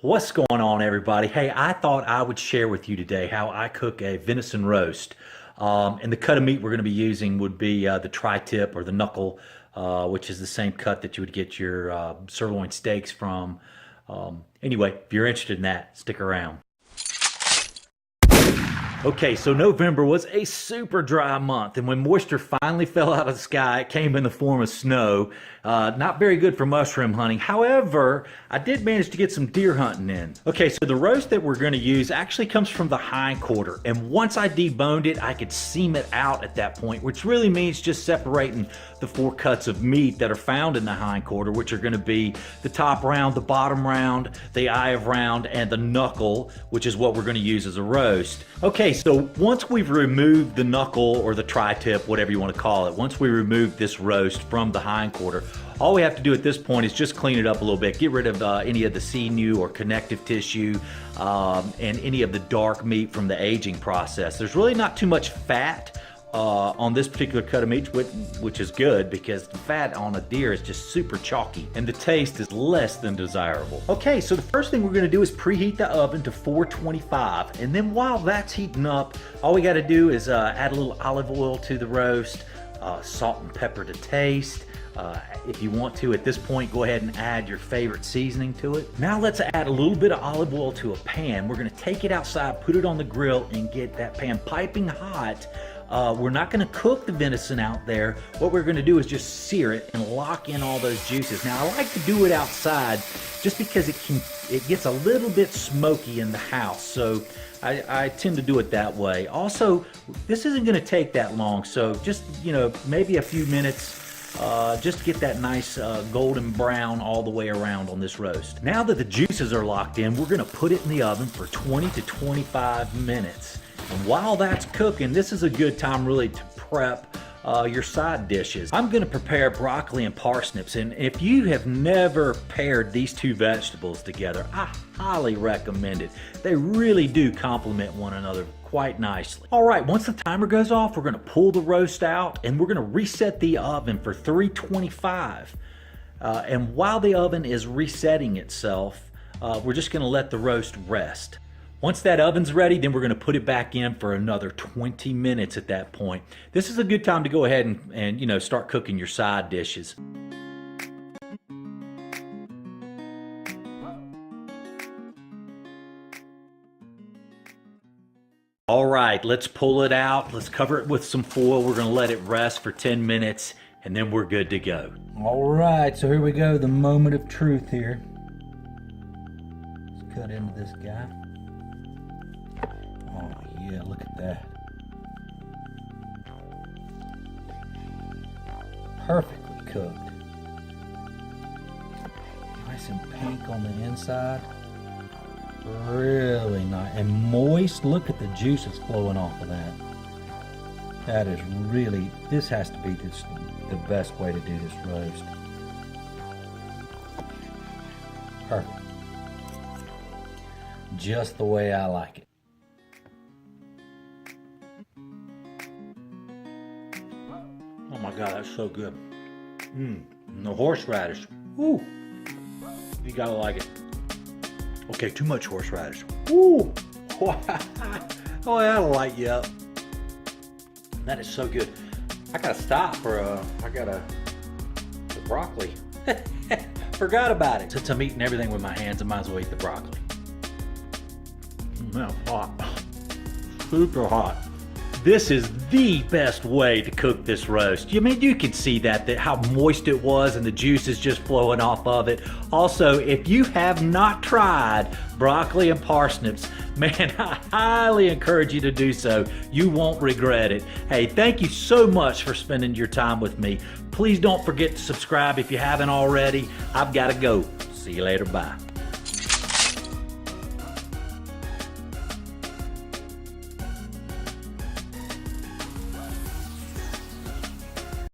What's going on, everybody? Hey, I thought I would share with you today how I cook a venison roast. And the cut of meat we're going to be using would be the tri-tip or the knuckle, which is the same cut that you would get your sirloin steaks from. Anyway, if you're interested in that, stick around. Okay, so November was a super dry month, and when moisture finally fell out of the sky, it came in the form of snow. Not very good for mushroom hunting. However, I did manage to get some deer hunting in. Okay, so the roast that we're going to use actually comes from the hind quarter, and once I deboned it, I could seam it out at that point, which really means just separating the 4 cuts of meat that are found in the hind quarter, which are going to be the top round, the bottom round, the eye of round, and the knuckle, which is what we're going to use as a roast. Okay, so once we've removed the knuckle or the tri-tip, whatever you want to call it, once we remove this roast from the hind quarter, all we have to do at this point is just clean it up a little bit, get rid of any of the sinew or connective tissue and any of the dark meat from the aging process. There's really not too much fat on this particular cut of meat, which is good because the fat on a deer is just super chalky and the taste is less than desirable. Okay, so the first thing we're going to do is preheat the oven to 425, and then while that's heating up, all we got to do is add a little olive oil to the roast, salt and pepper to taste. If you want to, at this point, go ahead and add your favorite seasoning to it. Now let's add a little bit of olive oil to a pan. We're going to take it outside, put it on the grill, and get that pan piping hot. We're not going to cook the venison out there. What we're going to do is just sear it and lock in all those juices. Now, I like to do it outside just because it gets a little bit smoky in the house, so I tend to do it that way. Also, this isn't going to take that long, so just, maybe a few minutes. Just get that nice golden brown all the way around on this roast. Now that the juices are locked in, we're going to put it in the oven for 20 to 25 minutes. And while that's cooking, this is a good time really to prep your side dishes. I'm going to prepare broccoli and parsnips, and if you have never paired these two vegetables together, I highly recommend it. They really do complement one another quite nicely. All right, once the timer goes off, we're going to pull the roast out and we're going to reset the oven for 325. And while the oven is resetting itself, we're just going to let the roast rest. Once that oven's ready, then we're going to put it back in for another 20 minutes at that point. This is a good time to go ahead and start cooking your side dishes. All right, let's pull it out. Let's cover it with some foil. We're going to let it rest for 10 minutes, and then we're good to go. All right, so here we go, the moment of truth here. Let's cut into this guy. Oh yeah, look at that. Perfectly cooked. Nice and pink on the inside. Really nice and moist. Look at the juices flowing off of that. That is really, this has to be the best way to do this roast. Perfect. Just the way I like it. Oh my God, that's so good. And the horseradish. Ooh, you gotta like it. Okay, too much horseradish. Ooh, oh, that'll light you up. That is so good. I gotta stop for the broccoli. Forgot about it. Since I'm eating everything with my hands, I might as well eat the broccoli. That's hot. Super hot. This is the best way to cook this roast. I mean, you can see that how moist it was and the juice is just flowing off of it. Also, if you have not tried broccoli and parsnips, man, I highly encourage you to do so. You won't regret it. Hey, thank you so much for spending your time with me. Please don't forget to subscribe if you haven't already. I've got to go. See you later. Bye.